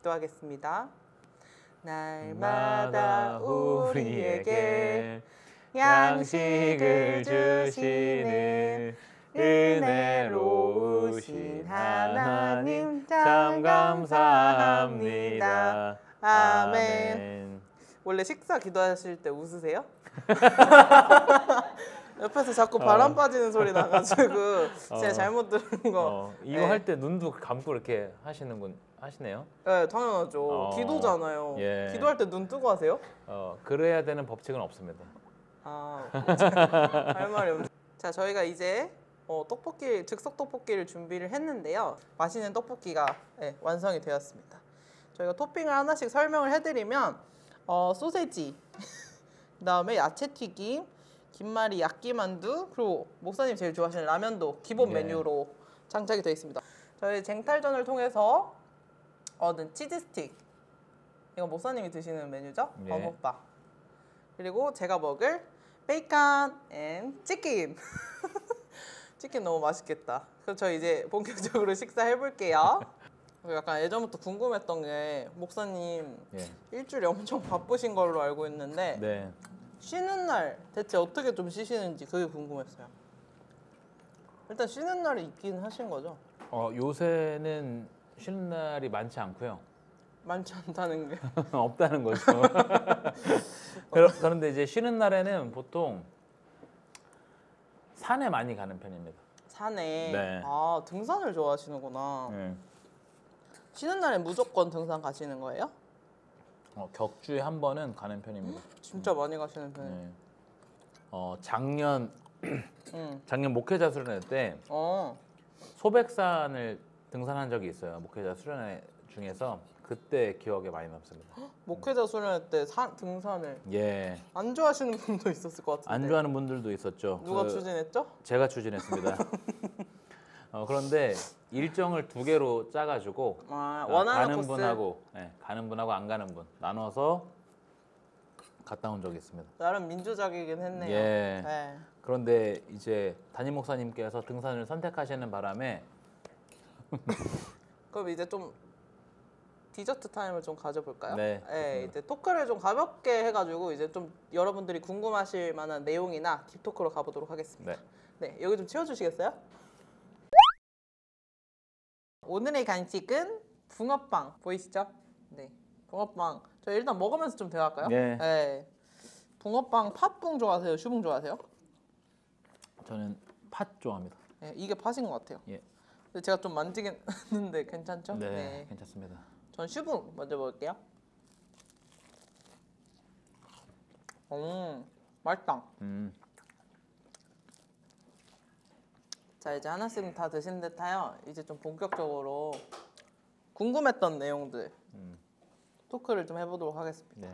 기도하겠습니다. 날마다 우리에게 양식을 주시는 은혜로우신 하나님 참 감사합니다. 아멘. 원래 식사 기도하실 때 웃으세요? 옆에서 자꾸 바람 빠지는 소리 나가지고 제가 잘못 들은 거. 이거 할 때 눈도 감고 이렇게 하시네요? 네, 당연하죠. 기도잖아요. 예. 기도할 때 눈 뜨고 하세요? 그래야 되는 법칙은 없습니다. 할 말이 없네. 자, 저희가 이제 떡볶이, 즉석 떡볶이를 준비를 했는데요. 맛있는 떡볶이가 완성이 되었습니다. 저희가 토핑을 하나씩 설명을 해드리면 소세지, 그다음에 야채튀김, 김말이 야끼만두, 그리고 목사님 제일 좋아하시는 라면도 기본 메뉴로 장착이 되어 있습니다. 저희 쟁탈전을 통해서 얻은 치즈 스틱, 이건 목사님이 드시는 메뉴죠? 버무바. 그리고 제가 먹을 베이컨 앤 치킨. 치킨 너무 맛있겠다. 그럼 저 이제 본격적으로 식사해 볼게요. 약간 예전부터 궁금했던 게 목사님 일주일에 엄청 바쁘신 걸로 알고 있는데 쉬는 날 대체 어떻게 좀 쉬시는지 그게 궁금했어요. 일단 쉬는 날이 있긴 하신 거죠? 요새는 쉬는 날이 많지 않고요. 많지 않다는 게 없다는 거죠. 그런데 이제 쉬는 날에는 보통 산에 많이 가는 편입니다. 산에? 네. 등산을 좋아하시는구나. 쉬는 날엔 무조건 등산 가시는 거예요? 격주에 한 번은 가는 편입니다. 진짜 많이 가시는 편이에요. 작년 목회자 수련회 때 소백산을 등산한 적이 있어요. 목회자 수련회 중에서 그때 기억에 많이 남습니다. 목회자 수련회 때 등산을 안 좋아하시는 분도 있었을 것 같은데. 안 좋아하는 분들도 있었죠. 누가 추진했죠? 제가 추진했습니다. 그런데 일정을 2개로 짜가지고 원하는 코스? 가는 분하고 안 가는 분 나눠서 갔다 온 적이 있습니다. 나름 민주적이긴 했네요. 그런데 이제 담임 목사님께서 등산을 선택하시는 바람에 그럼 이제 좀 디저트 타임을 좀 가져볼까요? 네, 이제 토크를 좀 가볍게 해가지고 이제 좀 여러분들이 궁금하실 만한 내용이나 딥토크로 가보도록 하겠습니다. 네, 여기 좀 치워주시겠어요? 오늘의 간식은 붕어빵 보이시죠? 네, 붕어빵. 저 일단 먹으면서 좀 대화할까요? 붕어빵 팥붕 좋아하세요? 슈붕 좋아하세요? 저는 팥 좋아합니다. 이게 팥인 것 같아요. 근데 제가 좀 만지긴 했는데 괜찮죠? 네, 괜찮습니다. 전 슈붕 먼저 먹을게요. 맛있다. 자, 이제 하나씩 다 드신 듯하여 이제 좀 본격적으로 궁금했던 내용들 토크를 좀 해보도록 하겠습니다.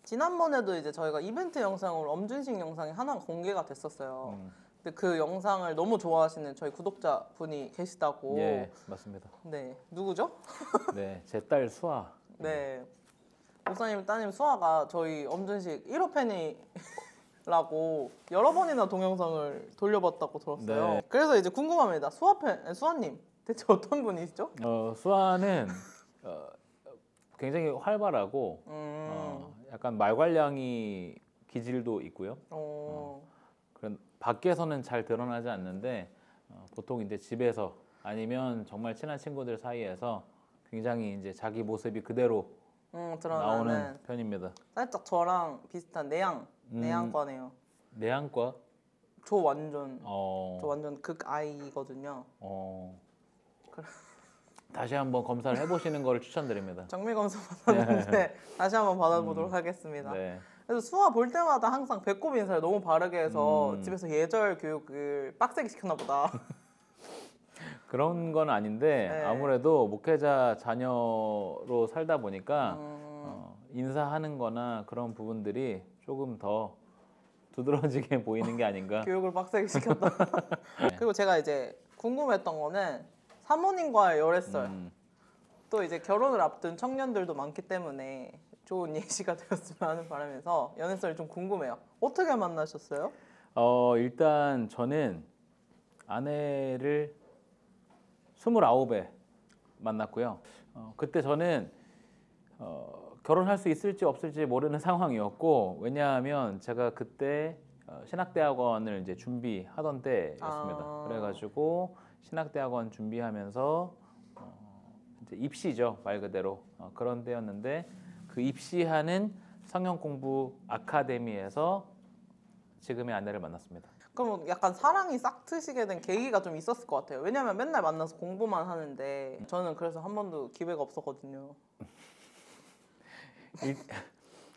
지난번에도 이제 저희가 이벤트 영상으로 엄준식 영상이 하나 공개가 됐었어요. 근데 그 영상을 너무 좋아하시는 저희 구독자분이 계시다고. 맞습니다. 네, 누구죠? 네, 제 딸 수아. 네, 목사님 따님 수아가 저희 엄준식 1호 팬이라고 여러 번이나 동영상을 돌려봤다고 들었어요. 그래서 이제 궁금합니다. 수아님 대체 어떤 분이시죠? 수아는 굉장히 활발하고 약간 말괄량이 기질도 있고요. 그런 밖에서는 잘 드러나지 않는데 보통 이제 집에서 아니면 정말 친한 친구들 사이에서 굉장히 이제 자기 모습이 그대로 나오는 편입니다. 살짝 저랑 비슷한 내향과네요. 내향과? 저 완전 극아이거든요. 다시 한번 검사를 해보시는 거를 추천드립니다. 정밀 검사 받았는데 다시 한번 받아보도록 하겠습니다. 그래서 수아 볼 때마다 항상 배꼽 인사를 너무 바르게 해서 집에서 예절 교육을 빡세게 시켰나 보다. 그런 건 아닌데 아무래도 목회자 자녀로 살다 보니까 인사하는 거나 그런 부분들이 조금 더 두드러지게 보이는 게 아닌가. 교육을 빡세게 시켰다. 그리고 제가 이제 궁금했던 거는 사모님과의 열애설. 또 이제 결혼을 앞둔 청년들도 많기 때문에 좋은 예시가 되었으면 하는 바람에서 연애설이 좀 궁금해요. 어떻게 만나셨어요? 일단 저는 아내를 29에 만났고요. 그때 저는 결혼할 수 있을지 없을지 모르는 상황이었고 왜냐하면 제가 그때 신학대학원을 이제 준비하던 때였습니다. 그래가지고 신학대학원 준비하면서 이제 입시죠 말 그대로 그런 때였는데 그 입시하는 성형공부 아카데미에서 지금의 아내를 만났습니다. 그럼 약간 사랑이 싹 트시게 된 계기가 좀 있었을 것 같아요. 왜냐면 맨날 만나서 공부만 하는데 저는 그래서 한 번도 기회가 없었거든요.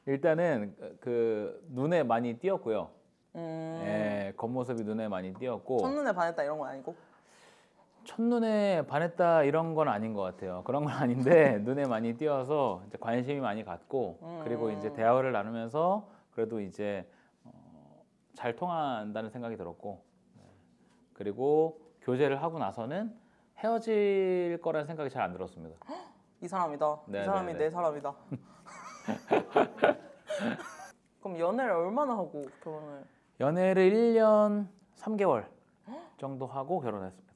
일단은 그 눈에 많이 띄었고요. 예, 겉모습이 눈에 많이 띄었고 첫눈에 반했다 이런 건 아니고? 첫눈에 반했다 이런 건 아닌 것 같아요. 그런 건 아닌데 눈에 많이 띄어서 이제 관심이 많이 갔고 그리고 이제 대화를 나누면서 그래도 이제 잘 통한다는 생각이 들었고 그리고 교제를 하고 나서는 헤어질 거라는 생각이 잘 안 들었습니다. 이 사람이다. 네, 이 사람이 네, 내 네. 사람이다. 그럼 연애를 얼마나 하고 결혼을? 연애를 1년 3개월 정도 하고 결혼했습니다.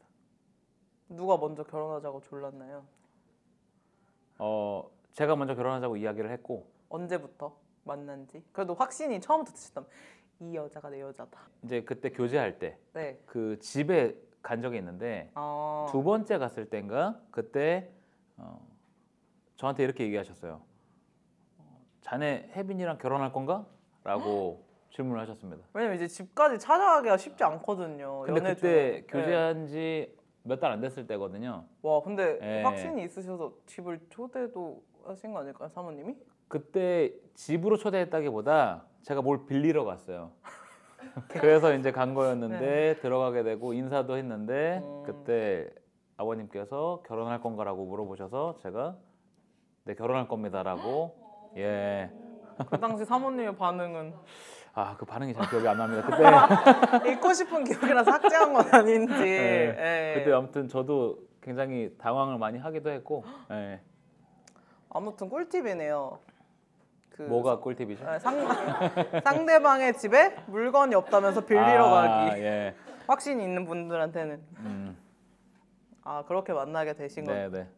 누가 먼저 결혼하자고 졸랐나요? 제가 먼저 결혼하자고 이야기를 했고 언제부터 만난지? 그래도 확신이 처음부터 드셨다면 이 여자가 내 여자다. 이제 그때 교제할 때 네. 그 집에 간 적이 있는데 두 번째 갔을 때인가 그때 저한테 이렇게 얘기하셨어요. 자네 혜빈이랑 결혼할 건가? 라고 질문을 하셨습니다. 왜냐면 이제 집까지 찾아가기가 쉽지 않거든요. 근데 연애 그때 중에. 교제한 지 몇 달 안 됐을 때거든요. 와 근데 예. 확신이 있으셔서 집을 초대도 하신 거 아닐까요, 사모님이? 그때 집으로 초대했다기보다 제가 뭘 빌리러 갔어요. 그래서 이제 간 거였는데 들어가게 되고 인사도 했는데 그때 아버님께서 결혼할 건가라고 물어보셔서 제가 네 결혼할 겁니다라고 예. 그 당시 사모님의 반응은 그 반응이 잘 기억이 안 납니다. 그때 잊고 싶은 기억이라서 삭제한 건 아닌지. 네. 예. 그때 아무튼 저도 굉장히 당황을 많이 하기도 했고 예. 아무튼 꿀팁이네요. 그 뭐가 꿀팁이죠? 상대방의 집에 물건이 없다면서 빌리러 가기. 예. 확신이 있는 분들한테는 그렇게 만나게 되신 거예요. 네.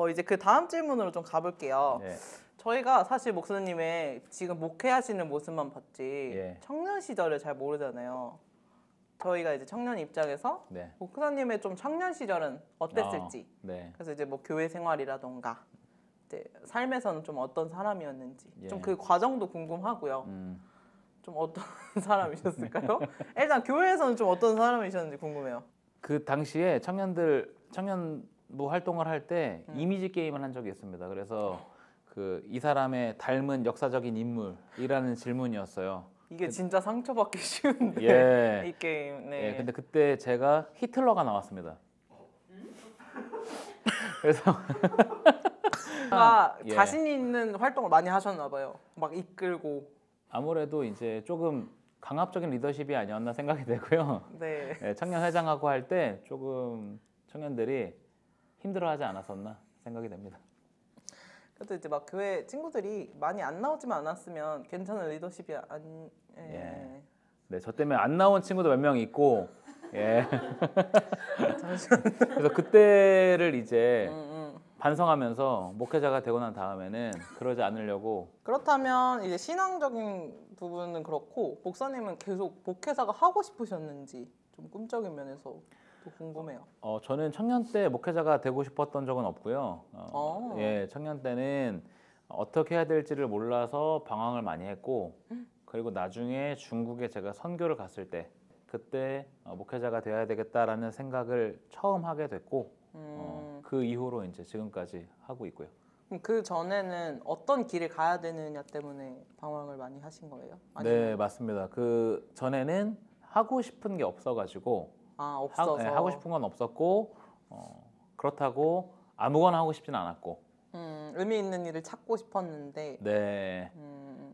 이제 그 다음 질문으로 좀 가볼게요. 네. 저희가 사실 목사님의 지금 목회하시는 모습만 봤지 예. 청년 시절을 잘 모르잖아요. 저희가 이제 청년 입장에서 네. 목사님의 좀 청년 시절은 어땠을지. 네. 그래서 이제 뭐 교회 생활이라던가 이제 삶에서는 좀 어떤 사람이었는지 예. 좀 그 과정도 궁금하고요. 좀 어떤 사람이셨을까요? 일단 교회에서는 좀 어떤 사람이셨는지 궁금해요. 그 당시에 청년부 활동을 할 때 이미지 게임을 한 적이 있습니다. 그래서 이 사람의 닮은 역사적인 인물이라는 질문이었어요. 이게 진짜 상처받기 쉬운데 예. 이 게임. 네. 예, 근데 그때 제가 히틀러가 나왔습니다. 그래서 뭔가 예. 자신 있는 활동을 많이 하셨나 봐요. 막 이끌고. 아무래도 이제 조금 강압적인 리더십이 아니었나 생각이 되고요. 네. 예, 청년 회장하고 할 때 조금 청년들이 힘들어하지 않았었나 생각이 됩니다. 그래도 이제 막 교회 친구들이 많이 안 나오지만 않았으면 괜찮은 리더십이 예. 네, 저 때문에 안 나온 친구도 몇 명 있고, 예. 그래서 그때를 이제 반성하면서 목회자가 되고 난 다음에는 그러지 않으려고. 그렇다면 이제 신앙적인 부분은 그렇고 목사님은 계속 목회자가 하고 싶으셨는지 좀 꿈적인 면에서 또 궁금해요. 저는 청년 때 목회자가 되고 싶었던 적은 없고요. 예, 청년 때는 어떻게 해야 될지를 몰라서 방황을 많이 했고, 그리고 나중에 중국에 제가 선교를 갔을 때 그때 목회자가 되어야 되겠다라는 생각을 처음 하게 됐고, 그 이후로 이제 지금까지 하고 있고요. 그럼 그 전에는 어떤 길을 가야 되느냐 때문에 방황을 많이 하신 거예요? 네, 맞습니다. 그 전에는 하고 싶은 게 없어가지고. 없어서. 하고 싶은 건 없었고 그렇다고 아무거나 하고 싶지는 않았고 의미 있는 일을 찾고 싶었는데 네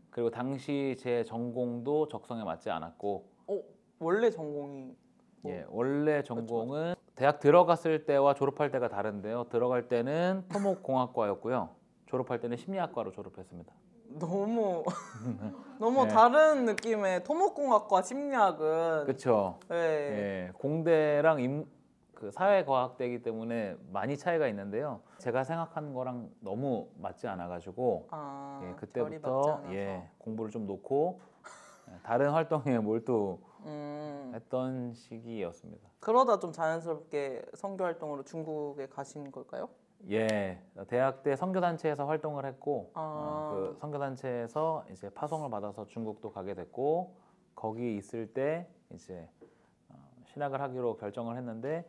그리고 당시 제 전공도 적성에 맞지 않았고 원래 전공이 예 원래 전공은 대학 들어갔을 때와 졸업할 때가 다른데요. 들어갈 때는 토목공학과였고요. 졸업할 때는 심리학과로 졸업했습니다. 너무 네. 다른 느낌의 토목공학과 심리학은 그렇죠. 네. 예, 공대랑 그 사회과학대이기 때문에 많이 차이가 있는데요. 제가 생각하는 거랑 너무 맞지 않아가지고 결이 맞지 그때부터 않아서. 공부를 좀 놓고 다른 활동에 몰두했던 시기였습니다. 그러다 좀 자연스럽게 선교 활동으로 중국에 가신 걸까요? 예, 대학 때 선교단체에서 활동을 했고 그 선교단체에서 이제 파송을 받아서 중국도 가게 됐고 거기 있을 때 이제 신학을 하기로 결정을 했는데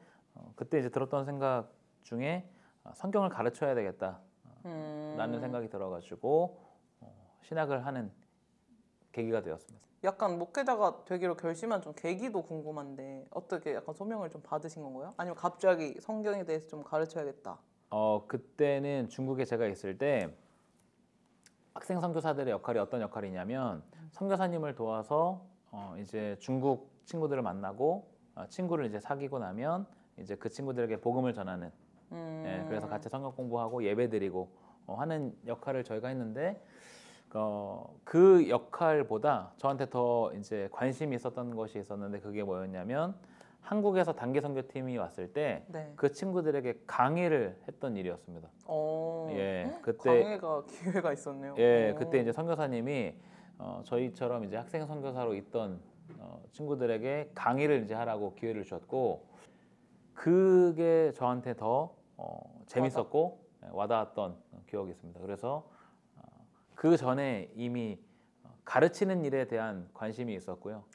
그때 이제 들었던 생각 중에 성경을 가르쳐야 되겠다 라는 생각이 들어가지고 신학을 하는 계기가 되었습니다. 약간 목회자가 되기로 결심한 좀 계기도 궁금한데 어떻게 약간 소명을 좀 받으신 건가요? 아니면 갑자기 성경에 대해서 좀 가르쳐야겠다. 그때는 중국에 제가 있을 때 학생 선교사들의 역할이 어떤 역할이냐면 선교사님을 도와서 이제 중국 친구들을 만나고 친구를 이제 사귀고 나면 이제 그 친구들에게 복음을 전하는 그래서 같이 성경 공부하고 예배드리고 하는 역할을 저희가 했는데 그 역할보다 저한테 더 이제 관심이 있었던 것이 있었는데 그게 뭐였냐면 한국에서 단기 선교팀이 왔을 때 그 친구들에게 강의를 했던 일이었습니다. 그때 강의가 기회가 있었네요. 그때 이제 선교사님이 저희처럼 이제 학생 선교사로 있던 친구들에게 강의를 이제 하라고 기회를 주셨고 그게 저한테 더 재밌었고 와닿았던 기억이 있습니다. 그래서 그 전에 이미 가르치는 일에 대한 관심이 있었고요.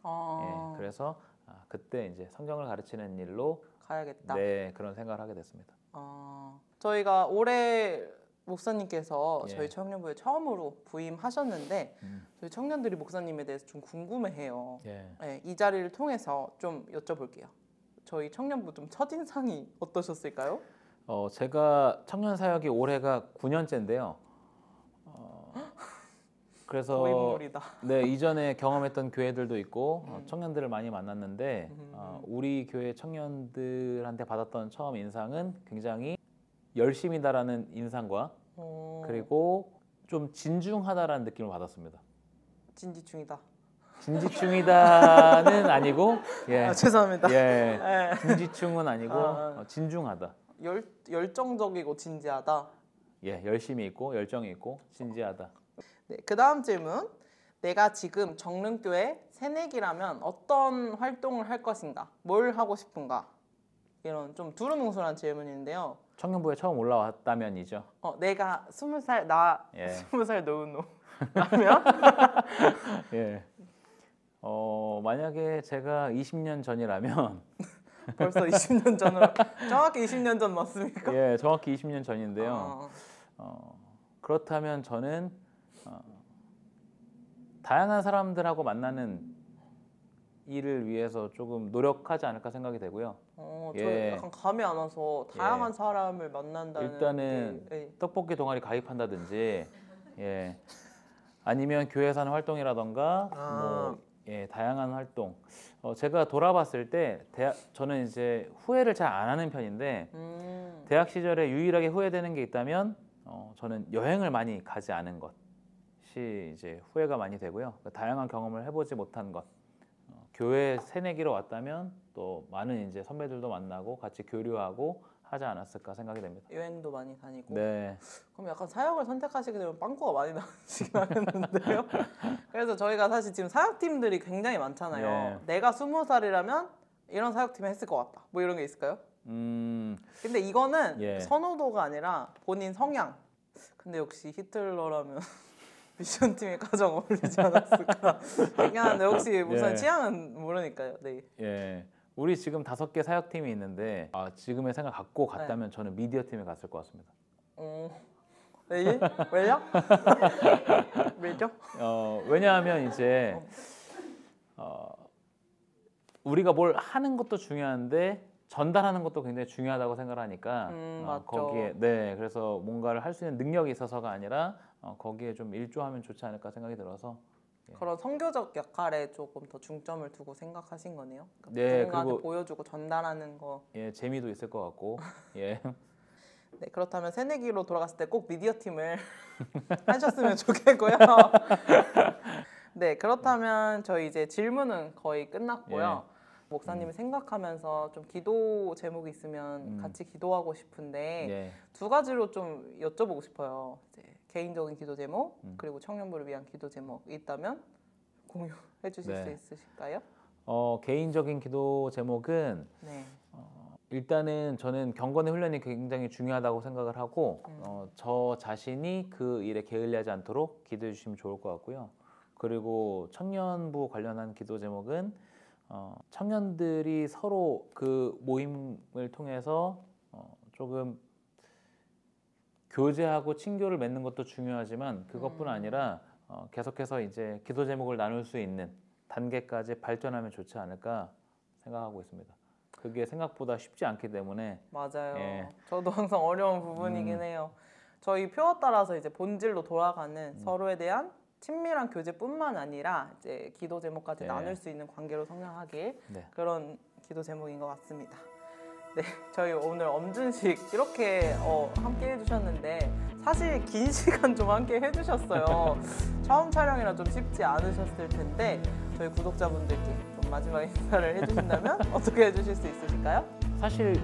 그래서 그때 이제 성경을 가르치는 일로 가야겠다. 네, 그런 생각을 하게 됐습니다. 저희가 올해 목사님께서 저희 청년부에 처음으로 부임하셨는데 저희 청년들이 목사님에 대해서 좀 궁금해해요. 이 자리를 통해서 좀 여쭤볼게요. 저희 청년부 좀 첫인상이 어떠셨을까요? 제가 청년 사역이 올해가 9년째인데요. 그래서 고인물이다. 네, 이전에 경험했던 교회들도 있고 청년들을 많이 만났는데 우리 교회 청년들한테 받았던 처음 인상은 굉장히 열심이다라는 인상과 그리고 좀 진중하다라는 느낌을 받았습니다. 진지충이다. 진지충이다는 아니고 죄송합니다. 진지충은 아니고 진중하다. 열정적이고 진지하다. 열심히 있고 열정이 있고 진지하다. 네, 그 다음 질문. 내가 지금 정릉교회 새내기라면 어떤 활동을 할 것인가? 뭘 하고 싶은가? 이런 좀 두루뭉술한 질문인데요. 청년부에 처음 올라왔다면이죠. 내가 20살 나 20살 노은호 라면 만약에 제가 20년 전이라면 벌써 20년 전으로 정확히 20년 전 맞습니까? 정확히 20년 전인데요. 그렇다면 저는 다양한 사람들하고 만나는 일을 위해서 조금 노력하지 않을까 생각이 되고요. 저 약간 감이 안 와서 다양한 사람을 만난다는 일단은 떡볶이 동아리 가입한다든지 아니면 교회에서 하는 활동이라던가 다양한 활동. 제가 돌아봤을 때 저는 이제 후회를 잘 안 하는 편인데 대학 시절에 유일하게 후회되는 게 있다면 저는 여행을 많이 가지 않은 것이 이제 후회가 많이 되고요. 다양한 경험을 해보지 못한 것. 교회 새내기로 왔다면 또 많은 이제 선배들도 만나고 같이 교류하고 하지 않았을까 생각이 됩니다. 여행도 많이 다니고. 네. 그럼 약간 사역을 선택하시게 되면 빵꾸가 많이 나시긴 하겠는데요. 그래서 저희가 사실 지금 사역팀들이 굉장히 많잖아요. 내가 20살이라면 이런 사역팀에 했을 것 같다. 뭐 이런 게 있을까요? 근데 이거는 선호도가 아니라 본인 성향. 근데 역시 히틀러라면 미션팀에 가장 어울리지 않았을까 싶긴 한데 혹시 무슨 취향은 모르니까요. 네. 우리 지금 5개 사역팀이 있는데 지금의 생각 갖고 갔다면 저는 미디어팀에 갔을 것 같습니다. 왜요? 왜죠? 왜냐하면 이제 우리가 뭘 하는 것도 중요한데 전달하는 것도 굉장히 중요하다고 생각하니까 거기에 그래서 뭔가를 할 수 있는 능력이 있어서가 아니라 거기에 좀 일조하면 좋지 않을까 생각이 들어서 그런 선교적 역할에 조금 더 중점을 두고 생각하신 거네요. 그러니까 누군가한테 보여주고 전달하는 거. 재미도 있을 것 같고. 네, 그렇다면 새내기로 돌아갔을 때 꼭 미디어 팀을 하셨으면 좋겠고요. 네, 그렇다면 저희 이제 질문은 거의 끝났고요. 목사님을 생각하면서 좀 기도 제목이 있으면 같이 기도하고 싶은데 네. 두 가지로 좀 여쭤보고 싶어요. 이제 개인적인 기도 제목 그리고 청년부를 위한 기도 제목 있다면 공유해 주실 수 있으실까요? 개인적인 기도 제목은 네. 일단은 저는 경건의 훈련이 굉장히 중요하다고 생각을 하고 저 자신이 그 일에 게을리하지 않도록 기도해 주시면 좋을 것 같고요. 그리고 청년부 관련한 기도 제목은 청년들이 서로 그 모임을 통해서 조금 교제하고 친교를 맺는 것도 중요하지만 그것뿐 아니라 계속해서 이제 기도 제목을 나눌 수 있는 단계까지 발전하면 좋지 않을까 생각하고 있습니다. 그게 생각보다 쉽지 않기 때문에 맞아요. 예. 저도 항상 어려운 부분이긴 해요. 저희 표어 따라서 이제 본질로 돌아가는 서로에 대한 친밀한 교제뿐만 아니라 이제 기도 제목까지 네. 나눌 수 있는 관계로 성장하길 네. 그런 기도 제목인 것 같습니다. 네, 저희 오늘 엄준식 이렇게 함께 해주셨는데 사실 긴 시간 좀 함께 해주셨어요. 처음 촬영이라 좀 쉽지 않으셨을 텐데 저희 구독자분들께 좀 마지막 인사를 해주신다면 어떻게 해주실 수 있으실까요? 사실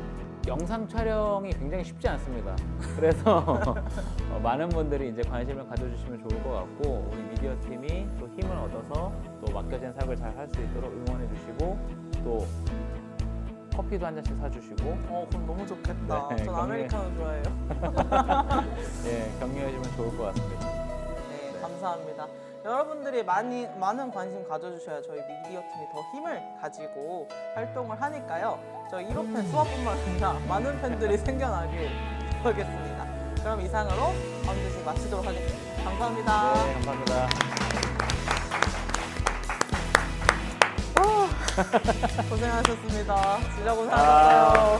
영상 촬영이 굉장히 쉽지 않습니다. 그래서 많은 분들이 이제 관심을 가져주시면 좋을 것 같고 우리 미디어 팀이 또 힘을 얻어서 또 맡겨진 사역을 잘 할 수 있도록 응원해 주시고 또 커피도 한 잔씩 사주시고 그럼 너무 좋겠다. 네, 전 아메리카노 좋아해요. 네, 격려해 주면 좋을 것 같습니다. 네, 감사합니다. 여러분들이 많은 관심 가져주셔야 저희 미디어 팀이 더 힘을 가지고 활동을 하니까요. 저희 1호 팬 수아뿐만 아니라 많은 팬들이 생겨나길 바라겠습니다. 그럼 이상으로 엄준식 마치도록 하겠습니다. 감사합니다. 네, 감사합니다. 고생하셨습니다. 진짜 고생하셨어요.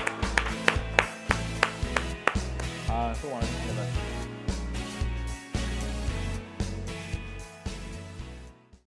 수고 많으셨습니다.